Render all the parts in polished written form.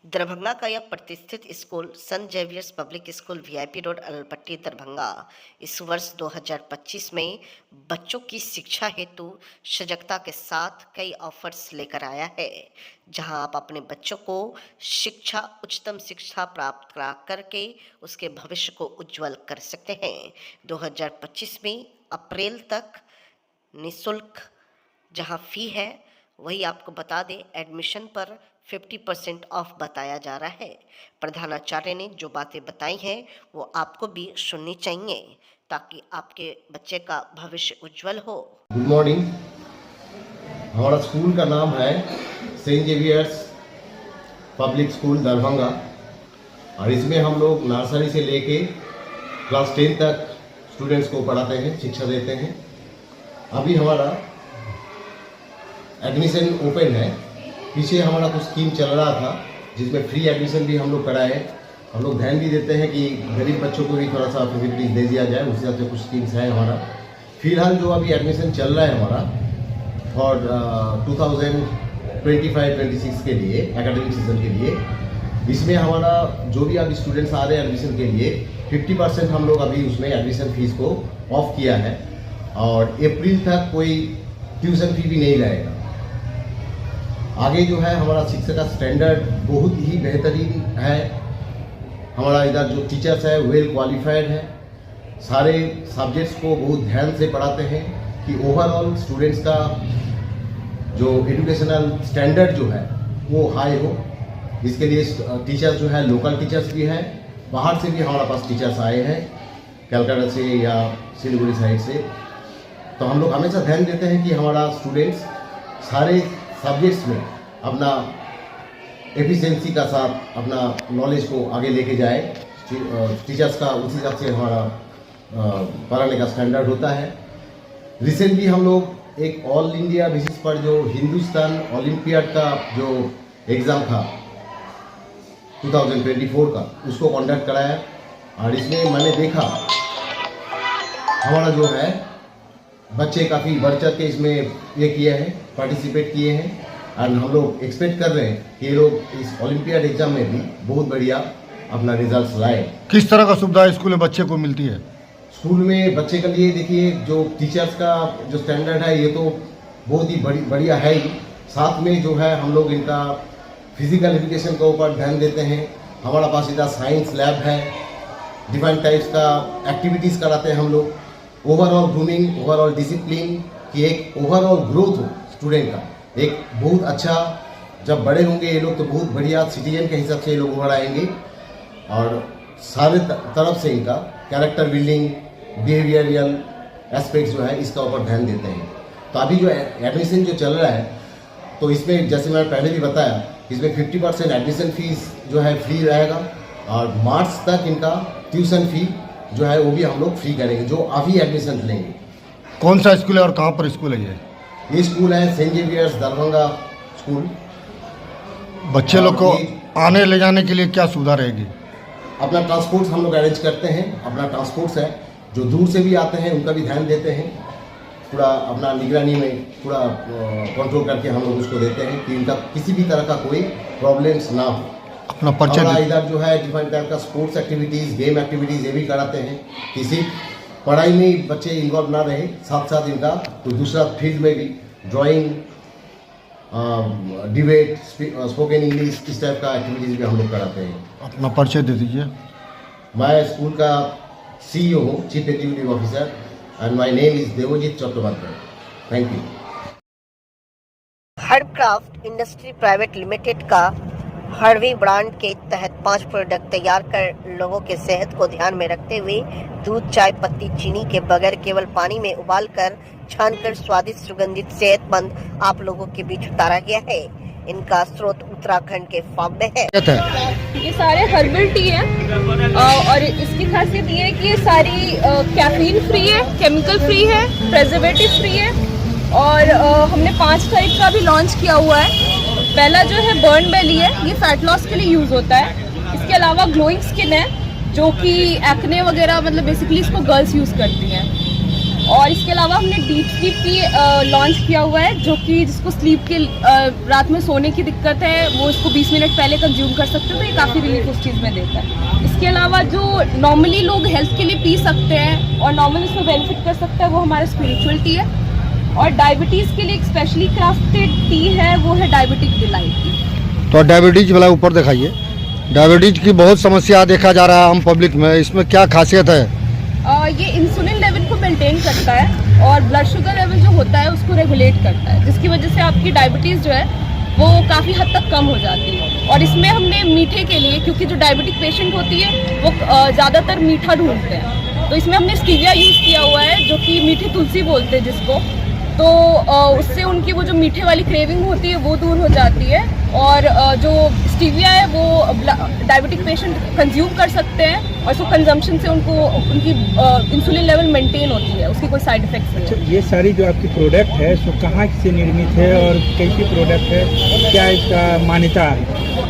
दरभंगा का यह प्रतिष्ठित school Sant Xavier's public school VIP road Alalpatti Darbhanga इस वर्ष 2025 में बच्चों की शिक्षा हेतु सजगता के साथ कई ऑफर्स लेकर आया है, जहां आप अपने बच्चों को उच्चतम शिक्षा प्राप्त करा करके उसके भविष्य को उज्जवल कर सकते हैं। 2025 में अप्रैल तक निःशुल्क जहां फी है वही आपको बता दें, एडमिशन पर 50% ऑफ बताया जा रहा है। प्रधानाचार्य ने जो बातें बताई हैं वो आपको भी सुननी चाहिए ताकि आपके बच्चे का भविष्य उज्जवल हो। Good morning. हमारा स्कूल का नाम है saint Xavier's public school Darbhanga और इसमें हम लोग नर्सरी से लेके क्लास 10 तक स्टूडेंट्स को पढ़ाते हैं, शिक्षा देते हैं। अभी हमारा एडमिशन ओपन है। पीछे हमारा कुछ स्कीम चल रहा था जिसमें फ्री एडमिशन भी हम लोग कराए। हम लोग ध्यान भी देते हैं कि गरीब बच्चों को भी थोड़ा सा फैसिलिटीज दे दिया जाए, उस हिसाब से कुछ स्कीम्स है हमारा। फिलहाल जो अभी एडमिशन चल रहा है हमारा फॉर 2025-26 के लिए एकेडमिक सीजन के लिए, इसमें हमारा जो भी अभी स्टूडेंट्स आ रहे हैं एडमिशन के लिए 50% हम लोग अभी उसमें एडमिशन फीस को ऑफ किया है और अप्रैल तक कोई ट्यूशन फी भी नहीं लगेगा। आगे जो है हमारा शिक्षा का स्टैंडर्ड बहुत ही बेहतरीन है। हमारा इधर जो टीचर्स है वेल क्वालिफाइड है, सारे सब्जेक्ट्स को बहुत ध्यान से पढ़ाते हैं कि ओवरऑल स्टूडेंट्स का जो एजुकेशनल स्टैंडर्ड जो है वो हाई हो। इसके लिए टीचर्स जो है लोकल टीचर्स भी हैं, बाहर से भी हमारे पास टीचर्स आए हैं, कलकत्ता से या सिलीगुड़ी साइड से। तो हम लोग हमेशा ध्यान देते हैं कि हमारा स्टूडेंट्स सारे सब्जेक्ट्स में अपना एफिशिएंसी का साथ अपना नॉलेज को आगे लेके जाए। टीचर्स का उसी हिसाब से हमारा पढ़ाने का स्टैंडर्ड होता है। रिसेंटली हम लोग एक ऑल इंडिया बेसिस पर जो हिंदुस्तान ओलंपियाड का जो एग्ज़ाम था 2024 का, उसको कंडक्ट कराया और इसमें मैंने देखा हमारा जो है बच्चे काफ़ी बढ़ चढ़ के इसमें ये किए हैं, पार्टिसिपेट किए हैं और हम लोग एक्सपेक्ट कर रहे हैं कि ये लोग इस ओलंपियाड एग्जाम में भी बहुत बढ़िया अपना रिजल्ट्स लाए। किस तरह का सुविधा स्कूल में बच्चे को मिलती है? स्कूल में बच्चे के लिए देखिए जो टीचर्स का जो स्टैंडर्ड है ये तो बहुत ही बढ़िया है ही। साथ में जो है हम लोग इनका फिजिकल एजुकेशन के ऊपर ध्यान देते हैं। हमारा पास इधर साइंस लैब है, डिफरेंट टाइप्स का एक्टिविटीज़ कराते हैं हम लोग। ओवरऑल ग्रूमिंग, ओवरऑल डिसिप्लिन की एक ओवरऑल ग्रोथ हो स्टूडेंट का, एक बहुत अच्छा। जब बड़े होंगे ये लोग तो बहुत बढ़िया सिटीजन के हिसाब से ये लोग उभर आएंगे और सारे तरफ से इनका कैरेक्टर बिल्डिंग, बिहेवियरल एस्पेक्ट्स जो है इसका ऊपर ध्यान देते हैं। तो अभी जो एडमिशन जो चल रहा है तो इसमें जैसे मैंने पहले भी बताया, इसमें 50% एडमिशन फीस जो है फ्री रहेगा और मार्च तक इनका ट्यूशन फी जो है वो भी हम लोग फ्री करेंगे जो अभी एडमिशन लेंगे। कौन सा स्कूल है और कहाँ पर स्कूल है ये स्कूल है सेंट जेवियर्स दरभंगा स्कूल। बच्चे लोग को आने ले जाने के लिए क्या सुविधा रहेगी? अपना ट्रांसपोर्ट हम लोग अरेंज करते हैं, अपना ट्रांसपोर्ट्स है। जो दूर से भी आते हैं उनका भी ध्यान देते हैं, पूरा अपना निगरानी में पूरा कंट्रोल करके हम लोग उसको देते हैं कि इनका किसी भी तरह का कोई प्रॉब्लम्स ना हो। अपना परिचय इधर जो है डिफरेंट टाइप का स्पोर्ट्स एक्टिविटीज़, गेम एक्टिविटीज़ ये भी कराते हैं कि सिर्फ पढ़ाई में बच्चे इन्वॉल्व ना रहे, साथ साथ इनका कोई दूसरा फील्ड में भी ड्राइंग, डिबेट, स्पोकन इंग्लिश इस टाइप का एक्टिविटीज़ भी हम लोग कराते हैं। अपना परिचय दे दीजिए। मैं स्कूल का CEO हूँ, chief executive officer, and my name is Debjit Chattopadhyay. Thank you. Herbcraft industry private limited का हर्वी ब्रांड के तहत 5 प्रोडक्ट तैयार कर लोगों के सेहत को ध्यान में रखते हुए दूध, चाय पत्ती, चीनी के बगैर केवल पानी में उबालकर छानकर स्वादिष्ट, सुगंधित, सेहतमंद आप लोगों के बीच उतारा गया है। इनका स्रोत उत्तराखंड के फार्म में है। ये सारे हर्बल टी है और इसकी खासियत ये है कि ये सारी कैफीन फ्री है, केमिकल फ्री है, प्रिजर्वेटिव फ्री है और हमने 5 टाइप का भी लॉन्च किया हुआ है। पहला जो है बर्न बेली है, ये फैट लॉस के लिए यूज़ होता है। इसके अलावा ग्लोइंग स्किन है जो कि एक्ने वगैरह मतलब बेसिकली इसको गर्ल्स यूज़ करती हैं। और इसके अलावा हमने डीप स्लीप की लॉन्च किया हुआ है, जो कि जिसको स्लीप के रात में सोने की दिक्कत है वो इसको 20 मिनट पहले कंज्यूम कर सकते हैं, तो ये काफ़ी रिलीफ उस चीज़ में देता है। इसके अलावा जो नॉर्मली लोग हेल्थ के लिए पी सकते हैं और नॉर्मली इसमें बेनिफिट कर सकते हैं, वो हमारा स्पिरिचुअल टी है। और डायबिटीज़ के लिए एक स्पेशली क्राफ्टेड टी है, वो है डायबिटिक डिलाइट टी। तो डायबिटीज वाला ऊपर दिखाइए। डायबिटीज की बहुत समस्या देखा जा रहा है आम पब्लिक में, इसमें क्या खासियत है? ये इंसुलिन लेवल को मेंटेन करता है और ब्लड शुगर लेवल जो होता है उसको रेगुलेट करता है, जिसकी वजह से आपकी डायबिटीज़ जो है वो काफ़ी हद तक कम हो जाती है। और इसमें हमने मीठे के लिए, क्योंकि जो डायबिटिक पेशेंट होती है वो ज़्यादातर मीठा ढूंढते हैं, तो इसमें हमने स्टीविया यूज़ किया हुआ है, जो कि मीठी तुलसी बोलते हैं जिसको, तो उससे उनकी वो जो मीठे वाली क्रेविंग होती है वो दूर हो जाती है। और जो स्टीविया है वो डायबिटिक पेशेंट कंज्यूम कर सकते हैं और इसको कंजम्पशन से उनको उनकी इंसुलिन लेवल मेंटेन होती है, उसकी कोई साइड इफेक्ट्स नहीं है। ये सारी जो आपकी प्रोडक्ट है सो कहाँ से निर्मित है और कैसी प्रोडक्ट है, क्या इसका मान्यता है?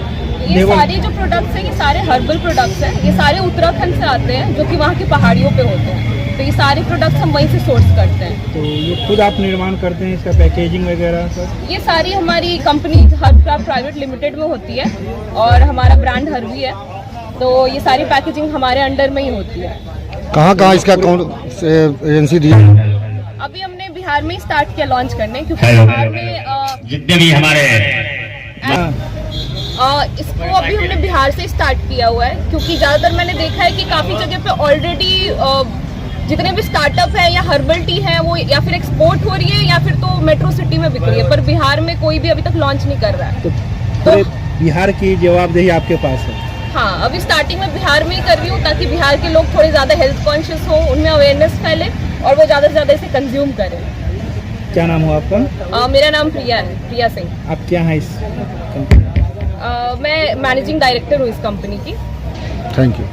ये सारी जो प्रोडक्ट्स हैं ये सारे हर्बल प्रोडक्ट्स हैं, ये सारे उत्तराखंड से आते हैं, जो कि वहाँ की पहाड़ियों पे होते हैं, तो ये सारे प्रोडक्ट्स हम वहीं से सोर्स करते हैं। तो ये खुद आप निर्माण करते हैं, इसका पैकेजिंग वगैरह सब? ये सारी हमारी कंपनी हर्बक्राफ्ट प्राइवेट लिमिटेड में होती है और हमारा ब्रांड हर्बी है, तो ये सारी पैकेजिंग हमारे अंडर में ही होती है। कहाँ इसका कौन एजेंसी दी? अभी हमने बिहार में ही स्टार्ट किया लॉन्च करने, क्योंकि बिहार में जितने भी हमारे इसको अभी हमने बिहार से स्टार्ट किया हुआ है, क्योंकि ज़्यादातर मैंने देखा है कि काफ़ी जगह पे ऑलरेडी जितने भी स्टार्टअप है या हर्बल टी है वो या फिर एक्सपोर्ट हो रही है या फिर तो मेट्रो सिटी में बिक रही है, पर बिहार में कोई भी अभी तक लॉन्च नहीं कर रहा है। तो बिहार की जवाबदेही आपके पास है? हाँ, अभी स्टार्टिंग में बिहार में ही कर रही हूँ, ताकि बिहार के लोग थोड़े ज़्यादा हेल्थ कॉन्शियस हो, उनमें अवेयरनेस फैले और वो ज़्यादा से ज़्यादा इसे कंज्यूम करें। क्या नाम हुआ आपका? मेरा नाम प्रिया है, प्रिया सिंह। आप क्या हैं इस कंपनी? मैं मैनेजिंग डायरेक्टर हूँ इस कंपनी की। Thank you.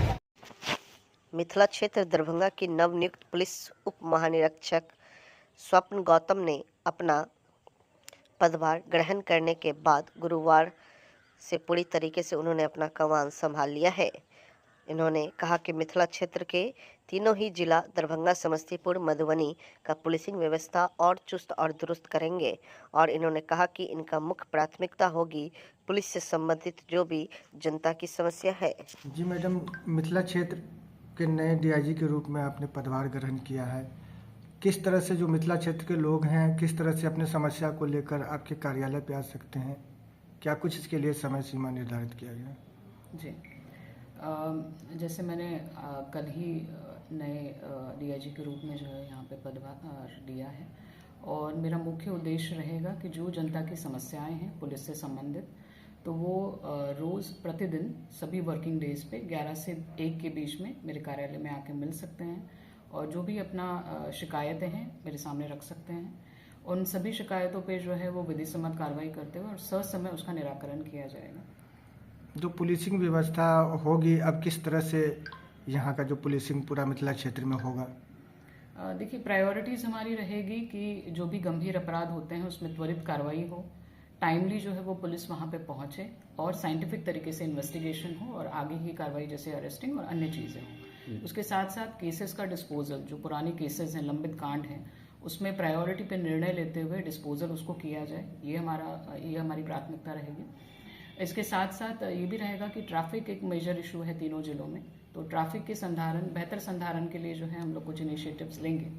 मिथिला क्षेत्र दरभंगा की नवनियुक्त पुलिस उप महानिरीक्षक स्वप्न गौतम ने अपना पदभार ग्रहण करने के बाद गुरुवार से पूरी तरीके से उन्होंने अपना कमान संभाल लिया है। इन्होंने कहा कि मिथिला क्षेत्र के तीनों ही जिला दरभंगा, समस्तीपुर, मधुबनी का पुलिसिंग व्यवस्था और चुस्त और दुरुस्त करेंगे और इन्होंने कहा कि इनका मुख्य प्राथमिकता होगी पुलिस से संबंधित जो भी जनता की समस्या है। जी मैडम, मिथिला क्षेत्र के नए डीआईजी के रूप में आपने पदभार ग्रहण किया है। किस तरह से जो मिथिला क्षेत्र के लोग हैं किस तरह से अपने समस्या को लेकर आपके कार्यालय पे आ सकते हैं? क्या कुछ इसके लिए समय सीमा निर्धारित किया गया? जी, जैसे मैंने कल ही नए डीआईजी के रूप में जो है यहाँ पे पदभार लिया है और मेरा मुख्य उद्देश्य रहेगा कि जो जनता की समस्याएं हैं पुलिस से संबंधित, तो वो रोज़ प्रतिदिन सभी वर्किंग डेज पे 11 से 1 के बीच में मेरे कार्यालय में आके मिल सकते हैं और जो भी अपना शिकायतें हैं मेरे सामने रख सकते हैं। उन सभी शिकायतों पे जो है वो विधि सम्मत कार्रवाई करते हुए और ससमय उसका निराकरण किया जाएगा। जो पुलिसिंग व्यवस्था होगी, अब किस तरह से यहाँ का जो पुलिसिंग पूरा मिथिला क्षेत्र में होगा? देखिए, प्रायोरिटीज़ हमारी रहेगी कि जो भी गंभीर अपराध होते हैं उसमें त्वरित कार्रवाई हो, टाइमली जो है वो पुलिस वहाँ पे पहुँचे और साइंटिफिक तरीके से इन्वेस्टिगेशन हो और आगे की कार्रवाई जैसे अरेस्टिंग और अन्य चीज़ें हों। उसके साथ साथ केसेस का डिस्पोजल, जो पुराने केसेस हैं, लंबित कांड हैं, उसमें प्रायोरिटी पे निर्णय लेते हुए डिस्पोजल उसको किया जाए, ये हमारी प्राथमिकता रहेगी। इसके साथ साथ ये भी रहेगा कि ट्रैफिक एक मेजर इशू है तीनों जिलों में, तो ट्रैफिक के बेहतर संधारण के लिए जो है हम लोग कुछ इनिशिएटिव्स लेंगे।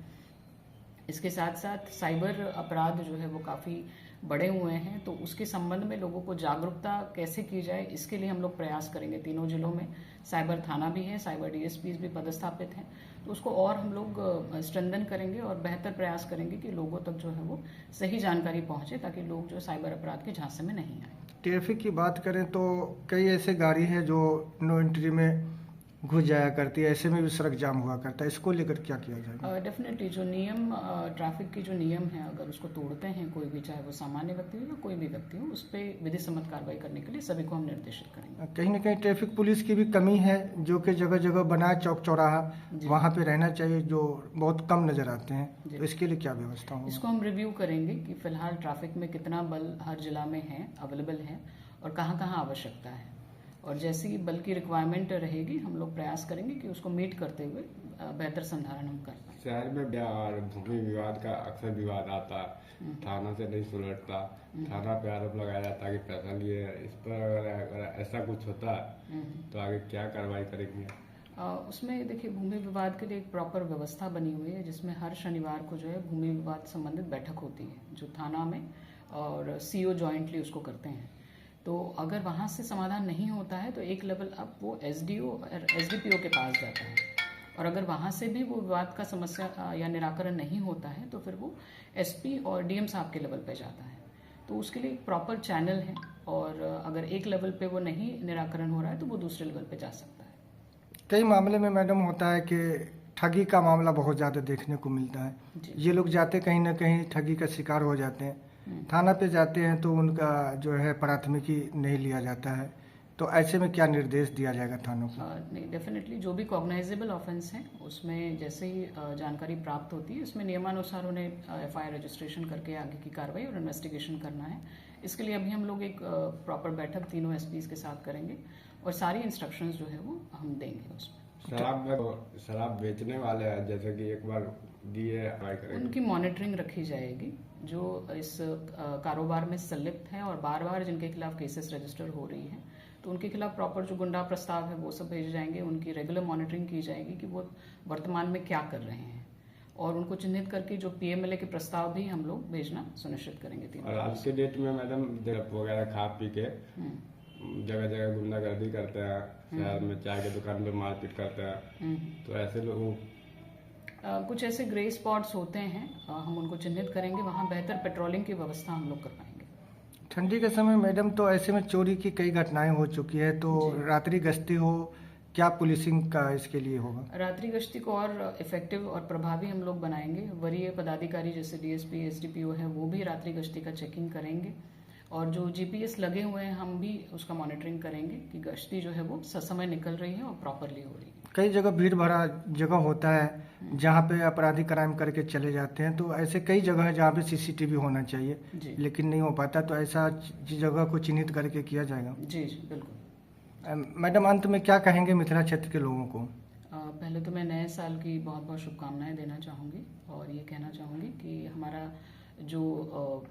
इसके साथ साथ साइबर अपराध जो है वो काफ़ी बढ़े हुए हैं, तो उसके संबंध में लोगों को जागरूकता कैसे की जाए, इसके लिए हम लोग प्रयास करेंगे। तीनों जिलों में साइबर थाना भी है, साइबर डीएसपीज भी पदस्थापित हैं, तो उसको और हम लोग स्ट्रेंथन करेंगे और बेहतर प्रयास करेंगे कि लोगों तक जो है वो सही जानकारी पहुंचे, ताकि लोग जो साइबर अपराध के झांसे में नहीं आए। ट्रैफिक की बात करें तो कई ऐसे गाड़ी हैं जो नो एंट्री में घुस जाया करती है, ऐसे में भी सड़क जाम हुआ करता है, इसको लेकर क्या किया जाएगा? डेफिनेटली जो नियम, ट्रैफिक की जो नियम है, अगर उसको तोड़ते हैं कोई भी, चाहे वो सामान्य व्यक्ति हो या कोई भी व्यक्ति हो, उस पर विधि सम्मत कार्रवाई करने के लिए सभी को हम निर्देशित करेंगे। कहीं ना कहीं ट्रैफिक पुलिस की भी कमी है, जो कि जगह जगह बना चौक चौराहा वहाँ पे रहना चाहिए, जो बहुत कम नजर आते हैं, तो इसके लिए क्या व्यवस्था होगी? इसको हम रिव्यू करेंगे कि फिलहाल ट्रैफिक में कितना बल हर जिला में है, अवेलेबल है और कहाँ कहाँ आवश्यकता है। और जैसी ही बल की रिक्वायरमेंट रहेगी हम लोग प्रयास करेंगे कि उसको मीट करते हुए बेहतर संधारण हम कर पाएं। शहर में और भूमि विवाद का अक्सर विवाद आता है, थाना से नहीं सुलझता, थाना पे आरोप लगाया जाता है कि पैसा लिए। इस पर अगर ऐसा कुछ होता है तो आगे क्या कार्रवाई करेंगे? उसमें देखिए भूमि विवाद के लिए एक प्रॉपर व्यवस्था बनी हुई है जिसमें हर शनिवार को जो है भूमि विवाद संबंधित बैठक होती है जो थाना में और सीओ जॉइंटली उसको करते हैं। तो अगर वहाँ से समाधान नहीं होता है तो एक लेवल अप वो एसडीओ और एसडीपीओ के पास जाता है और अगर वहाँ से भी वो विवाद का समस्या या निराकरण नहीं होता है तो फिर वो एसपी और डीएम साहब के लेवल पे जाता है। तो उसके लिए एक प्रॉपर चैनल है और अगर एक लेवल पे वो नहीं निराकरण हो रहा है तो वो दूसरे लेवल पे जा सकता है। कई मामले में मैडम होता है कि ठगी का मामला बहुत ज़्यादा देखने को मिलता है। ये लोग जाते कहीं ना कहीं ठगी का शिकार हो जाते हैं, थाना पे जाते हैं तो उनका जो है प्राथमिकी नहीं लिया जाता है। तो ऐसे में क्या निर्देश दिया जाएगा थानों को? नहीं, डेफिनेटली जो भी कॉग्नाइजेबल ऑफेंस है उसमें जैसे ही जानकारी प्राप्त होती है उसमें नियमानुसार उन्हें एफआईआर रजिस्ट्रेशन करके आगे की कार्रवाई और इन्वेस्टिगेशन करना है। इसके लिए अभी हम लोग एक प्रॉपर बैठक तीनों एसपीज के साथ करेंगे और सारी इंस्ट्रक्शंस जो है वो हम देंगे उसमें। शराब बेचने वाले हैं जैसे कि एक बार दिए उनकी मॉनिटरिंग रखी जाएगी जो इस कारोबार में संलिप्त है और बार बार जिनके खिलाफ केसेस रजिस्टर हो रही हैं तो उनके खिलाफ प्रॉपर जो गुंडा प्रस्ताव है वो सब भेजे जाएंगे। उनकी रेगुलर मॉनिटरिंग की जाएगी कि वो वर्तमान में क्या कर रहे हैं और उनको चिन्हित करके जो पीएमएलए के प्रस्ताव भी हम लोग भेजना सुनिश्चित करेंगे। और आज के डेट में मैडम वगैरह खा पी के जगह जगह गुंडागर्दी करते हैं, शहर में चाय की दुकान पे मारपीट करते हैं, तो ऐसे लोगों कुछ ऐसे ग्रे स्पॉट्स होते हैं हम उनको चिन्हित करेंगे, वहाँ बेहतर पेट्रोलिंग की व्यवस्था हम लोग कर पाएंगे। ठंडी के समय मैडम तो ऐसे में चोरी की कई घटनाएं हो चुकी है, तो रात्रि गश्ती हो, क्या पुलिसिंग का इसके लिए होगा? रात्रि गश्ती को और इफेक्टिव और प्रभावी हम लोग बनाएंगे। वरीय पदाधिकारी जैसे डीएसपी एसडीपीओ है वो भी रात्रि गश्ती का चेकिंग करेंगे और जो जीपीएस लगे हुए हैं हम भी उसका मॉनिटरिंग करेंगे कि गश्ती जो है वो ससमय निकल रही है और प्रॉपरली हो रही है। कई जगह भीड़ भरा जगह होता है जहाँ पे अपराधी क्राइम करके चले जाते हैं, तो ऐसे कई जगह है जहाँ पे सीसीटीवी होना चाहिए लेकिन नहीं हो पाता, तो ऐसा जगह को चिन्हित करके किया जाएगा? जी जी बिल्कुल। मैडम अंत में क्या कहेंगे मिथिला क्षेत्र के लोगों को? पहले तो मैं नए साल की बहुत बहुत शुभकामनाएं देना चाहूँगी और ये कहना चाहूँगी कि हमारा जो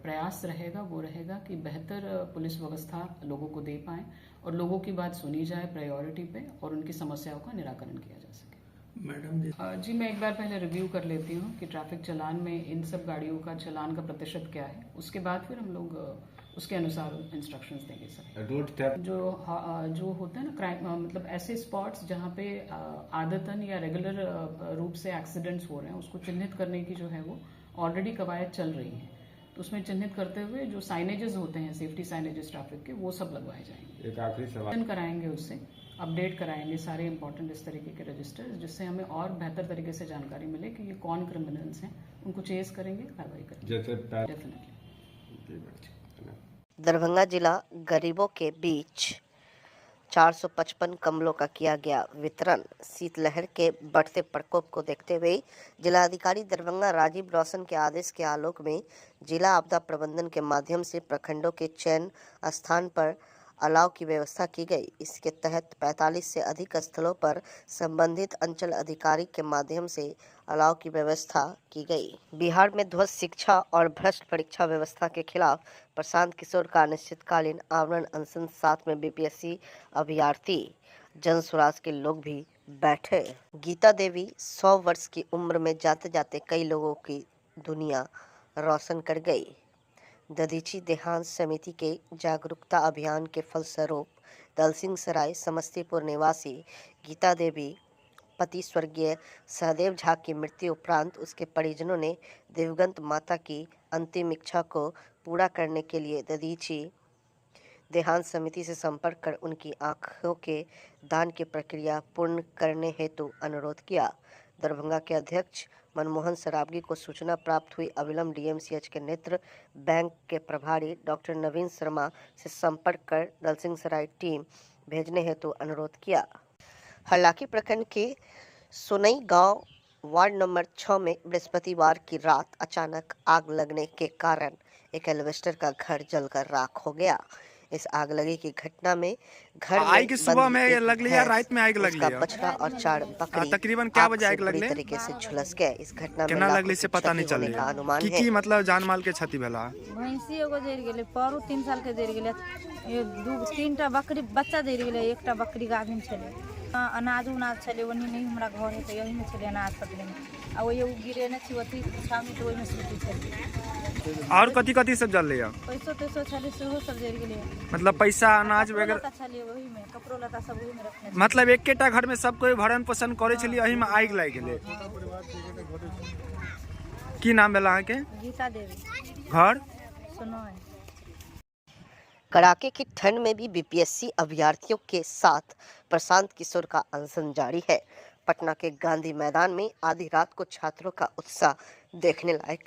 प्रयास रहेगा वो रहेगा कि बेहतर पुलिस व्यवस्था लोगों को दे पाएं और लोगों की बात सुनी जाए प्रायोरिटी पे और उनकी समस्याओं का निराकरण किया जा सके। मैडम जी मैं एक बार पहले रिव्यू कर लेती हूँ कि ट्रैफिक चालान में इन सब गाड़ियों का चालान का प्रतिशत क्या है, उसके बाद फिर हम लोग उसके अनुसार इंस्ट्रक्शंस देंगे सर। जो होता है ना क्राइम मतलब ऐसे स्पॉट्स जहाँ पे आदतन या रेगुलर रूप से एक्सीडेंट्स हो रहे हैं उसको चिन्हित करने की जो है वो ऑलरेडी कवायद चल रही है, तो उसमें चिन्हित करते हुए जो साइनेजेस होते हैं सेफ्टी साइनेजेस ट्रैफिक के वो सब लगवाए जाएंगे। एक आखिरी सवाल कराएंगे, उससे अपडेट कराएंगे सारे इंपॉर्टेंट इस तरीके के रजिस्टर्स जिससे हमें और बेहतर तरीके से जानकारी मिले कि ये कौन क्रिमिनल्स हैं, उनको चेस करेंगे, कार्रवाई करेंगे डेफिनेटली। दरभंगा जिला गरीबों के बीच 455 कम्बलों का किया गया वितरण। शीतलहर के बढ़ते प्रकोप को देखते हुए जिलाधिकारी दरभंगा राजीव रोशन के आदेश के आलोक में जिला आपदा प्रबंधन के माध्यम से प्रखंडों के चयन स्थान पर अलाव की व्यवस्था की गई। इसके तहत 45 से अधिक स्थलों पर संबंधित अंचल अधिकारी के माध्यम से अलाव की व्यवस्था की गई। बिहार में ध्वस्त शिक्षा और भ्रष्ट परीक्षा व्यवस्था के खिलाफ प्रशांत किशोर का अनिश्चितकालीन आवरण अनशन, साथ में बीपीएससी अभ्यर्थी जन स्वराज के लोग भी बैठे। गीता देवी 100 वर्ष की उम्र में जाते जाते कई लोगों की दुनिया रोशन कर गई। दधीची देहांत समिति के जागरूकता अभियान के फलस्वरूप दलसिंहसराय समस्तीपुर निवासी गीता देवी पति स्वर्गीय सहदेव झा की मृत्यु उपरांत उसके परिजनों ने दिवंगत माता की अंतिम इच्छा को पूरा करने के लिए दधीची देहांत समिति से संपर्क कर उनकी आंखों के दान की प्रक्रिया पूर्ण करने हेतु अनुरोध किया। दरभंगा के अध्यक्ष मनमोहन सरावगी को सूचना प्राप्त हुई। अविलंब डीएमसीएच के नेत्र बैंक के प्रभारी डॉक्टर नवीन शर्मा से संपर्क कर दलसिंहसराय टीम भेजने हेतु अनुरोध किया। हालांकि प्रखंड के सोनई गांव वार्ड नंबर 6 में बृहस्पतिवार की रात अचानक आग लगने के कारण एक एल्वेस्टर का घर जलकर राख हो गया। इस आग लगी की घटना में घर आग की सुबह में लग लिया, रात में आग लग लिया। बछड़ा और 4 बकरी तकरीबन क्या बजे आग बुरी लगले? तरीके से झुलस गए। इस घटना में केना लाखों लगले से की पता नहीं क्षति होने चले का अनुमान है। की मतलब जान माल के क्षति भेला। भैंसी एगो जरि गेलै, परो 3 साल के जरि गेलै, 2-3टा बकरी बच्चा जरि गेलै, एकटा बकरी गाभिन छलै। अनाज उनाज छलै, ओन्नी नहीं हमरा घर है तो यही में छलै अनाज पकड़े में, आ वही गिरेने छी अथी छावनी तो ओहि में सूती छलै। और कथी कथी सब जल लिया? पैसो तैसो छलै, सेहो सब जरि गेलै। मतलब पैसा अनाज वगैरह छलै ओहि में, कपड़ो लत्ता सब ओहि में रखने। मतलब एकेटा घर में सब कोई भरण पोषण करे छलिए, एही में आग लग गेलै। की नाम भेला अहाँ के? गीता देवी। घर सुनोय। कड़ाके की ठंड में भी बीपीएससी अभ्यर्थियों के साथ प्रशांत किशोर का अनशन जारी है। पटना के गांधी मैदान में आधी रात को छात्रों का उत्साह देखने लायक।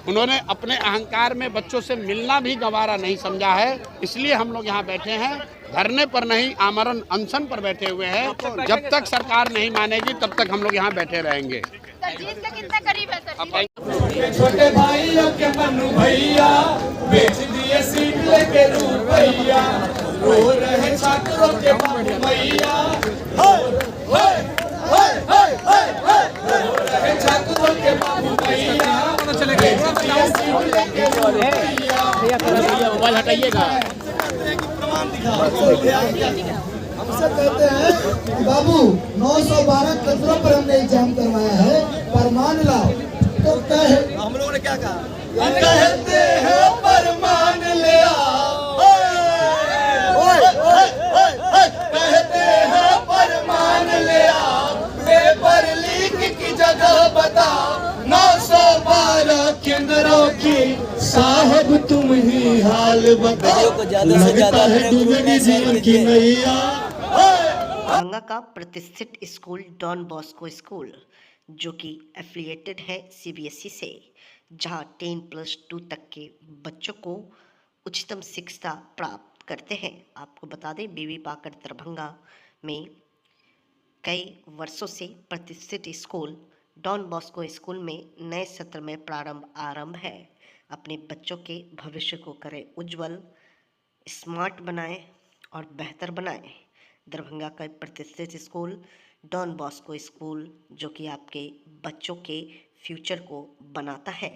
उन्होंने अपने अहंकार में बच्चों से मिलना भी गवारा नहीं समझा है, इसलिए हम लोग यहाँ बैठे हैं। धरने पर नहीं, आमरण अनशन पर बैठे हुए हैं। जब तक सरकार नहीं मानेगी तब तक हम लोग यहाँ बैठे रहेंगे। छोटे भाइयों के मनु भैया बेच दिए सीट लेके रुपैया, रो रहे छात्रों के बाबू मैया, रो रहे छात्रों के बाबू मैया, बेच दिए सीट लेके रुपैया। मोबाइल हटाइएगा। हमसे कहते हैं बाबू 912 केंद्रों पर हमने एग्जाम करवाया है, प्रमाण लाओ। तो हम लोगों ने क्या कहा? कहते हैं प्रमाण ले आओ, कहते हैं प्रमाण ले आओ, पेपर लीक की जगह बताओ। 912 केंद्रों की साहब तुम ही हाल बताओ, लगता है डूबेगी जीवन की नैया। दरभंगा का प्रतिष्ठित स्कूल डॉन बॉस्को स्कूल, जो कि एफिलिएटेड है सीबीएसई से, जहां 10+2 तक के बच्चों को उच्चतम शिक्षा प्राप्त करते हैं। आपको बता दें, बीवी पाकर दरभंगा में कई वर्षों से प्रतिष्ठित स्कूल डॉन बॉस्को स्कूल में नए सत्र में आरंभ है। अपने बच्चों के भविष्य को करें उज्जवल, स्मार्ट बनाएं और बेहतर बनाएं। दरभंगा का प्रतिष्ठित स्कूल डॉन बॉस्को स्कूल, जो कि आपके बच्चों के फ्यूचर को बनाता है।